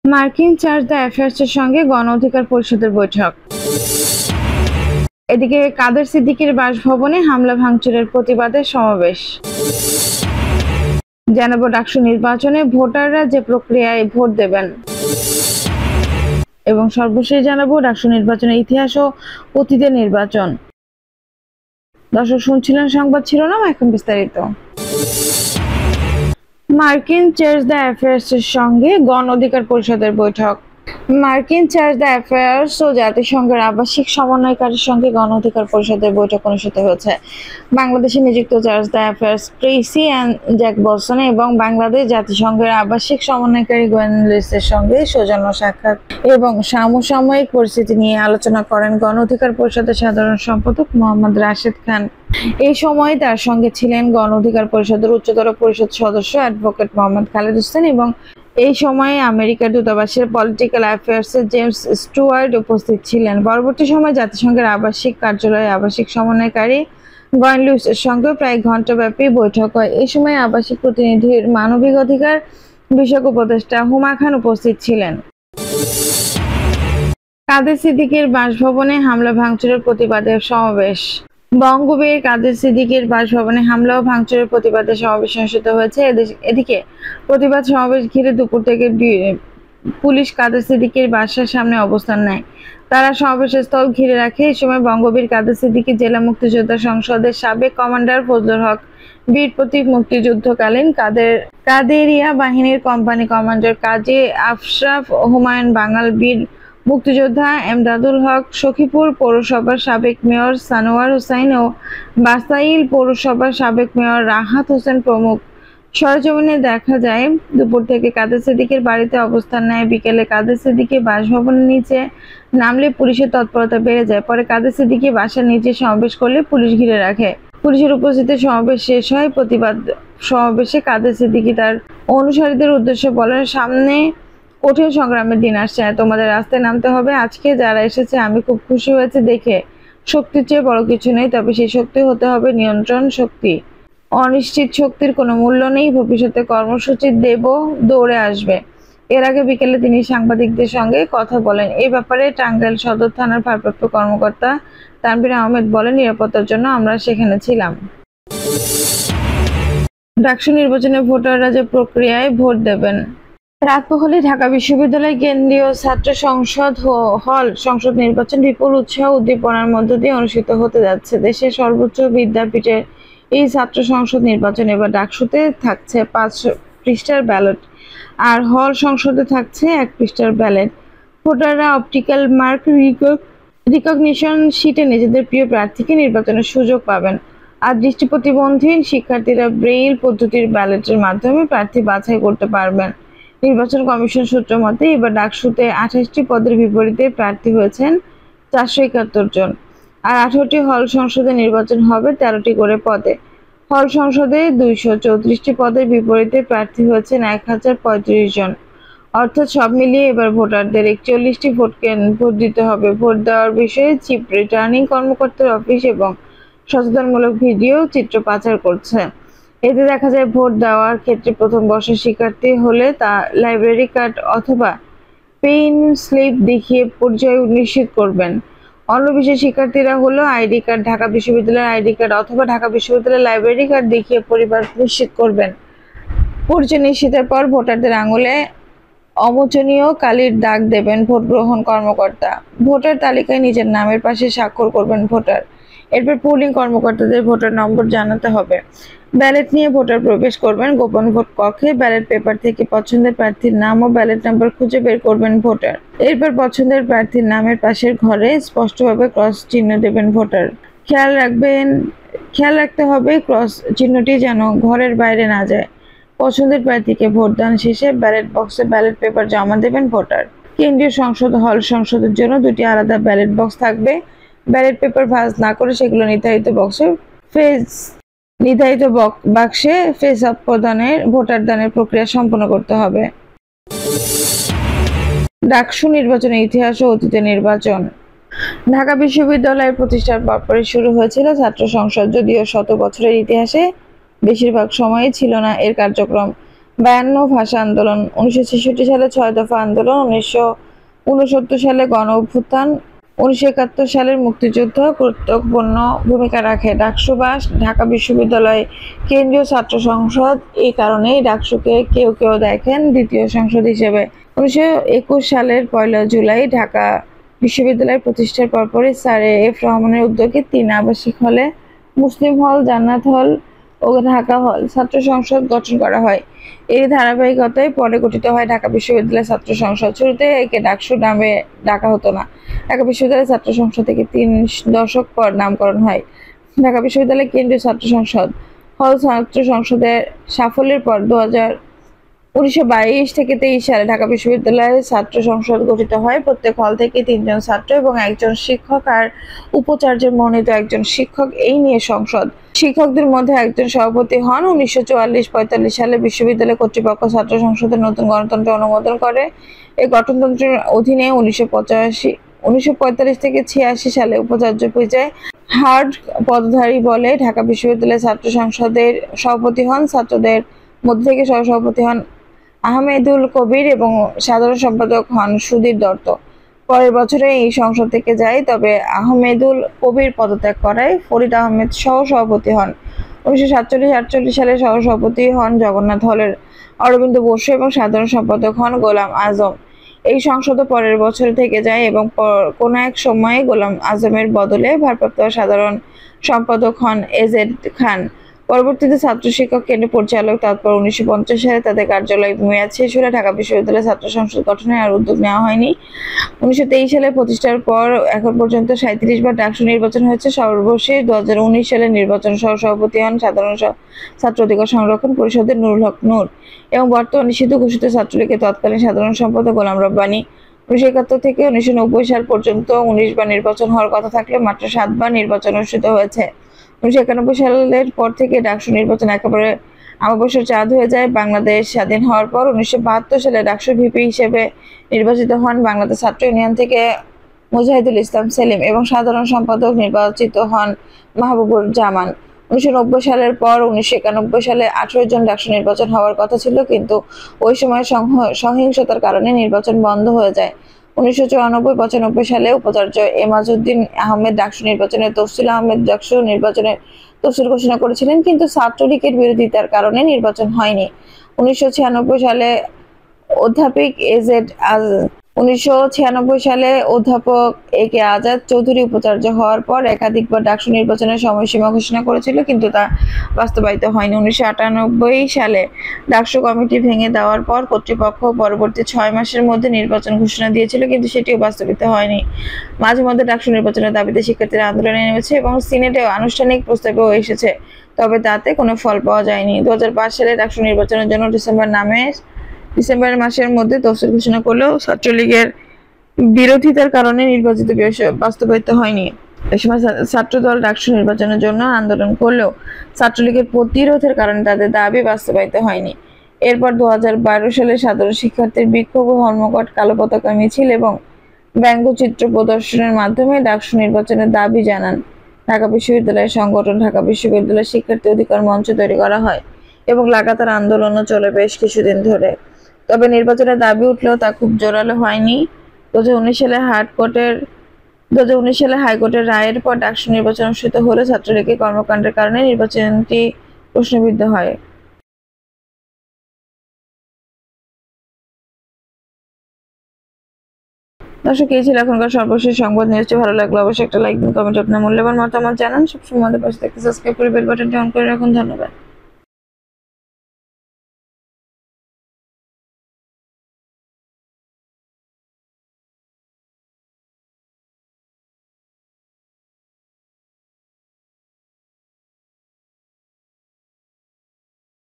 মার্কিন charge the অ্যাফেয়ার্সের সঙ্গে গণ অধিকার পরিষদের বৈঠক। এদিকে কাদের সিদ্দিকীর বাসভবনে হামলা ভাঙচুরের প্রতিবাদে সমাবেশ। জানাবো ডাকসু নির্বাচনে ভোটাররা যে প্রক্রিয়ায় ভোট দেবেন এবং সর্বশেষ জানাবো ডাকসু নির্বাচনের ইতিহাস ও অতীতের নির্বাচন। দর্শক শুনছিলেন সংবাদ শিরোনাম, এখন বিস্তারিত। মার্কিন চার্জ দ্য অ্যাফেয়ার্সের সঙ্গে গণ অধিকার পরিষদের বৈঠক। মার্কিন চার্জ দ্য অ্যাফেয়ার্স ও জাতিসংঘের আবাসিক সমন্বয়কারীর সঙ্গে গণ অধিকার পরিষদের বৈঠক অনুষ্ঠিত হয়েছে। বাংলাদেশে নিযুক্ত chargé d'affaires Tracey Jacobson এবং বাংলাদেশ জাতিসংঘের আবাসিক সমন্বয়কারী গোয়েন লুইসের সঙ্গে সৌজন্য সাক্ষাৎ এবং সমসাময়িক পরিস্থিতি নিয়ে আলোচনা করেন গণ অধিকার পরিষদের সাধারণ সম্পাদক মোহাম্মদ রাশেদ খান। এই সময় তার সঙ্গে ছিলেন গণ অধিকার পরিষদের উচ্চতর পরিষদ সদস্য অ্যাডভোকেট মোহাম্মদ খালেদ হোসেন এবং এই সময়ে আমেরিকার দূতাবাসের পলিটিক্যাল অ্যাফেয়ার্সের জেমস স্টুয়ার্ট উপস্থিত ছিলেন। পরবর্তী সময় জাতিসংঘের আবাসিক কার্যালয়ে আবাসিক সমন্বয়কারী গোয়েন লুইসের সঙ্গে প্রায় ঘণ্টাব্যাপী বৈঠক হয়। এই সময় আবাসিক প্রতিনিধির মানবিক অধিকার বিষয়ক উপদেষ্টা হুমা খান উপস্থিত ছিলেন। কাদের সিদ্দিকীর বাসভবনে হামলা ভাঙচুরের প্রতিবাদে সমাবেশ। বঙ্গবীর কাদের সিদ্দিকীর বাসভবনে হামলা ও ভাঙচুরের প্রতিবাদে সমাবেশ অনুষ্ঠিত হয়েছে। এদিকে প্রতিবাদ সমাবেশ ঘিরে দুপুর থেকে পুলিশ কাদের সিদ্দিকীর বাসার সামনে অবস্থান নেয়। তারা সমাবেশের স্থল ঘিরে রাখে। এই সময় বঙ্গবীর কাদের সিদ্দিকী জেলা মুক্তিযোদ্ধা সংসদের সাবেক কমান্ডার ফজলুল হক, বীর প্রতীক মুক্তিযুদ্ধকালীন কাদেরিয়া বাহিনীর কোম্পানি কমান্ডার কাজী আশরাফ হুমায়ুন বাঙাল, বীর মুক্তিযোদ্ধা এমদাদুল হক, সখীপুর পৌরসভার সাবেক মেয়র সানোয়ার হোসেন ও বাসাইল পৌরসভার সাবেক মেয়র রাহাত হোসেন প্রমুখ। সরেজমিনে দেখা যায় দুপুর থেকে কাদের সিদ্দিকীর বাড়িতে অবস্থান নেয়। বিকেলে কাদের সিদ্দিকী বাসভবনের নিচে নামলে পুলিশের তৎপরতা বেড়ে যায়। পরে কাদের সিদ্দিকী বাসার নিচে সমাবেশ করলে পুলিশ ঘিরে রাখে। পুলিশের উপস্থিতিতে সমাবেশ শেষ হয়। প্রতিবাদ সমাবেশে কাদের সিদ্দিকী তার অনুসারীদের উদ্দেশ্যে বলেন, সামনে কঠিন সংগ্রামের দিন আসছে, তোমাদের রাস্তায় নামতে হবে। আজকে যারা এসেছে আমি খুব খুশি হয়েছে দেখে। শক্তির চেয়ে বড় কিছু নেই, তবে সেই শক্তি হতে হবে নিয়ন্ত্রণ শক্তি। অনিশ্চিত শক্তির কোনো মূল্য নেই। ভবিষ্যতে কর্মসূচি দেব, দৌড়ে আসবে। এর আগে বিকেলে তিনি সাংবাদিকদের সঙ্গে কথা বলেন। এই ব্যাপারে টাঙ্গাইল সদর থানার ভারপ্রাপ্ত কর্মকর্তা তানভীর আহমেদ বলেন, নিরাপত্তার জন্য আমরা সেখানে ছিলাম। ডাকসু নির্বাচনে ভোটাররা যে প্রক্রিয়ায় ভোট দেবেন। রাত পোহালে ঢাকা বিশ্ববিদ্যালয় কেন্দ্রীয় ছাত্র সংসদ হল সংসদ নির্বাচন বিপুল উৎসাহ উদ্দীপনার মধ্য দিয়ে অনুষ্ঠিত হতে যাচ্ছে। দেশের সর্বোচ্চ বিদ্যাপীঠের এই ছাত্র সংসদ নির্বাচন এবার ডাকসুতে থাকছে 5 পৃষ্ঠার ব্যালট আর হল সংসদে থাকছে 1 পৃষ্ঠার ব্যালট। ভোটাররা অপটিক্যাল মার্ক রিকগনিশন শিটে নিজেদের প্রিয় প্রার্থীকে নির্বাচনের সুযোগ পাবেন। আর দৃষ্টি প্রতিবন্ধী শিক্ষার্থীরা ব্রেইল পদ্ধতির ব্যালটের মাধ্যমে প্রার্থী বাছাই করতে পারবেন। নির্বাচন কমিশন সূত্র মতে এবার ডাকসুতে 28টি পদের বিপরীতে প্রার্থী হয়েছেন 471 জন, আর 18টি হল সংসদে নির্বাচন হবে 13টি করে পদে। হল সংসদে 234টি পদের বিপরীতে প্রার্থী হয়েছেন 1035 জন। অর্থাৎ সব মিলিয়ে এবার ভোটারদের 41টি ভোট দিতে হবে। ভোট দেওয়ার বিষয়ে চিফ রিটার্নিং কর্মকর্তার অফিস এবং সচেতনমূলক ভিডিও চিত্র পাচার করছে। এতে দেখা যায় ভোট দেওয়ার ক্ষেত্রে প্রথম বর্ষের শিক্ষার্থী হলে তা লাইব্রেরি কার্ড অথবা পেইন স্লিপ দেখিয়ে পরিচয় নিশ্চিত করবেন। অন্য বিষয়ের শিক্ষার্থীরা হলো আইডি কার্ড, ঢাকা বিশ্ববিদ্যালয়ের আইডি কার্ড অথবা ঢাকা বিশ্ববিদ্যালয়ের লাইব্রেরি কার্ড দেখিয়ে পরিবার নিশ্চিত করবেন। পরিচয় নিশ্চিতের পর ভোটারদের আঙুলে অমোচনীয় কালির দাগ দেবেন ভোট গ্রহণ কর্মকর্তা। ভোটার তালিকায় নিজের নামের পাশে স্বাক্ষর করবেন ভোটার। এরপর পোলিং কর্মকর্তাদের ভোটার নম্বর জানাতে হবে। ব্যালট নিয়ে ভোটার প্রবেশ করবেন গোপন ভোট কক্ষে। ব্যালট পেপার থেকে পছন্দের প্রার্থীর নাম ও ব্যালট নাম্বার খুঁজে বের করবেন ভোটার। এরপর পছন্দের প্রার্থীর নামের পাশের ঘরে স্পষ্টভাবে ক্রস চিহ্ন দেবেন ভোটার। খেয়াল রাখতে হবে ক্রস চিহ্নটি যেন ঘরের বাইরে না যায়। পছন্দের প্রার্থীকে ভোটদান শেষে ব্যালট বক্সে ব্যালট পেপার জমা দেবেন ভোটার। কেন্দ্রীয় সংসদ হল সংসদের জন্য 2টি আলাদা ব্যালট বক্স থাকবে। ব্যালট পেপার ভাঁজ না করে সেগুলো নির্ধারিত বাক্সে ফেস আপ প্রদানের ভোটার দানের প্রক্রিয়া সম্পন্ন করতে হবে। ডাকসু নির্বাচনের ইতিহাস ও অতীতের নির্বাচন। ঢাকা বিশ্ববিদ্যালয়ের প্রতিষ্ঠার পরপরই শুরু হয়েছিল ছাত্র সংসদ। যদিও শত বছরের ইতিহাসে বেশিরভাগ সময়ে ছিল না এর কার্যক্রম। 52 ভাষা আন্দোলন, 1966 সালে 6 দফা আন্দোলন, 1969 সালে গণ অভ্যুত্থান, 1971 সালের মুক্তিযুদ্ধ গুরুত্বপূর্ণ ভূমিকা রাখে। ডাকসু বা ঢাকা বিশ্ববিদ্যালয় কেন্দ্রীয় ছাত্র সংসদ। এই কারণেই ডাকসুকে কেউ কেউ দেখেন দ্বিতীয় সংসদ হিসেবে। 1921 সালের 1 জুলাই ঢাকা বিশ্ববিদ্যালয় প্রতিষ্ঠার পরপরই স্যার এফ রহমানের উদ্যোগে 3 আবাসিক হলে মুসলিম হল, জান্নাত হল ও ঢাকা হল ছাত্র সংসদ গঠন করা হয়। এর ধারাবাহিকতায় পরে গঠিত হয় ঢাকা বিশ্ববিদ্যালয় ছাত্র সংসদ। শুরুতে একে ডাকসু নামে ডাকা হতো না। ঢাকা বিশ্ববিদ্যালয় ছাত্র সংসদ থেকে 3 দশক পর নামকরণ হয় ঢাকা বিশ্ববিদ্যালয় কেন্দ্রীয় ছাত্র সংসদ। হল ছাত্র সংসদের সাফল্যের পর 1922 থেকে 23 সালে ঢাকা বিশ্ববিদ্যালয়ে ছাত্র সংসদ গঠিত হয়। প্রত্যেক হল থেকে 3 জন ছাত্র এবং 1 জন শিক্ষক আর উপাচার্যের মনোনীত 1 জন শিক্ষক এই নিয়ে সংসদ। শিক্ষকদের মধ্যে একজন সভাপতি হন। 1944-45 সালে বিশ্ববিদ্যালয় কর্তৃপক্ষ ছাত্র সংসদের নতুন গণতন্ত্র অনুমোদন করে। এই গঠনতন্ত্রের অধীনে 1945 থেকে 86 সালে উপাচার্য পর্যায়ে হার্ড পদধারী বলে ঢাকা বিশ্ববিদ্যালয় ছাত্র সংসদের সভাপতি হন। ছাত্রদের মধ্য থেকে সহসভাপতি হন আহমেদুল কবির এবং সাধারণ সম্পাদক হন সুধীর দত্ত। পরের বছরে এই সংসদ থেকে যায়, তবে আহমেদুল কবির পদত্যাগ করায় ফরিদ আহমেদ সহসভাপতি হন। 1947-48 সালে সহসভাপতি হন জগন্নাথ হলের অরবিন্দ বসু এবং সাধারণ সম্পাদক হন গোলাম আজম। এই সংসদও পরের বছর থেকে যায় এবং কোনো এক সময়ে গোলাম আজমের বদলে ভারপ্রাপ্ত সাধারণ সম্পাদক হন এজেড খান। পরবর্তীতে ছাত্র শিক্ষক কেন্দ্র পরিচালক। তারপর 1950 সালে তাদের কার্যালয় মেয়াদ শেষ হলে ঢাকা বিশ্ববিদ্যালয় ছাত্র সংসদ গঠনের আর উদ্যোগ নেওয়া হয়নি। 1923 সালে প্রতিষ্ঠার পর এখন পর্যন্ত 37 বার ডাকসু নির্বাচন হয়েছে। সর্বশেষ 2019 সালে নির্বাচন সভাপতি হন সাধারণ ছাত্র অধিকার সংরক্ষণ পরিষদের নুরুল হক নূর এবং বর্তমানে নিষিদ্ধ ঘোষিত ছাত্রলীগের তৎকালীন সাধারণ সম্পাদক গোলাম রব্বানী। 1971 থেকে 1990 সাল পর্যন্ত 19 বার নির্বাচন হওয়ার কথা থাকলে মাত্র 7 বার নির্বাচন অনুষ্ঠিত হয়েছে। 1991 সালের পর থেকে ডাকসু নির্বাচন একেবারে অমাবস্যার চাঁদ হয়ে যায়। বাংলাদেশ স্বাধীন হওয়ার পর 1972 সালে ডাকসু ভিপি হিসেবে নির্বাচিত হন বাংলাদেশ ছাত্র ইউনিয়ন থেকে মুজাহিদুল ইসলাম সেলিম এবং সাধারণ সম্পাদক নির্বাচিত হন মাহবুবুর জামান। 1990 সালের পর 1991 সালে 18 জন ডাকসু নির্বাচন হওয়ার কথা ছিল, কিন্তু ওই সময় সহিংসতার কারণে নির্বাচন বন্ধ হয়ে যায়। 1994-95 সালে উপাচার্য এমাজউদ্দিন আহমেদ ডাকসু নির্বাচনে তফসিল আহমেদ ডাকসু নির্বাচনের তফসিল ঘোষণা করেছিলেন, কিন্তু ছাত্রলীগের বিরোধিতার কারণে নির্বাচন হয়নি। 1996 সালে অধ্যাপক 1996 সালে অধ্যাপক এ কে আজাদ চৌধুরী উপাচার্য হওয়ার পর একাধিকবার ডাকসু নির্বাচনের সময়সীমা ঘোষণা করেছিল, কিন্তু তা বাস্তবায়িত হয়নি। 1998 সালে ডাকসু কমিটি ভেঙে দেওয়ার পর কর্তৃপক্ষ পরবর্তী 6 মাসের মধ্যে নির্বাচন ঘোষণা দিয়েছিল, কিন্তু সেটিও বাস্তবায়িত হয়নি। মাঝে মধ্যে ডাকসু নির্বাচনের দাবিতে শিক্ষার্থীরা আন্দোলনে নেমেছে এবং সিনেটেও আনুষ্ঠানিক প্রস্তাবও এসেছে, তবে তাতে কোনো ফল পাওয়া যায়নি। 2005 সালে ডাকসু নির্বাচনের জন্য ডিসেম্বর মাসের মধ্যে তফসিল ঘোষণা করলেও ছাত্রলীগের বিরোধিতার কারণে নির্বাচিত বাস্তবায়িত হয়নি। এ সময় ছাত্রদল ডাকসু নির্বাচনের জন্য আন্দোলন করলেও ছাত্রলীগের প্রতিরোধের কারণে তাদের দাবি বাস্তবায়িত হয়নি। এরপর 2012 সালে সাধারণ শিক্ষার্থীর বিক্ষোভ ও ধর্মঘট, কালো পতাকা মিছিল এবং ব্যঙ্গচিত্র প্রদর্শনের মাধ্যমে ডাকসু নির্বাচনের দাবি জানান। ঢাকা বিশ্ববিদ্যালয়ের সংগঠন ঢাকা বিশ্ববিদ্যালয় শিক্ষার্থী অধিকার মঞ্চ তৈরি করা হয় এবং লাগাতার আন্দোলনও চলে বেশ কিছুদিন ধরে। তবে নির্বাচনের দাবি উঠলেও তা খুব জোরালো হয়নি। 2019 সালে হাইকোর্টের রায়ের পর ডাকসু নির্বাচন অনুষ্ঠিত হলে ছাত্রলীগের কর্মকাণ্ডের কারণে নির্বাচনটি প্রশ্নবিদ্ধ হয়। দর্শক, এই ছিল এখনকার সর্বশেষ সংবাদ। নিউজটি ভালো লাগলো অবশ্যই একটা লাইক দিন, কমেন্ট আপনার মূল্যবান মতামত জানান। সবসময় আমাদের পাশে থাকতে সাবস্ক্রাইব করে বেল বাটনটি অন করে রাখুন। ধন্যবাদ।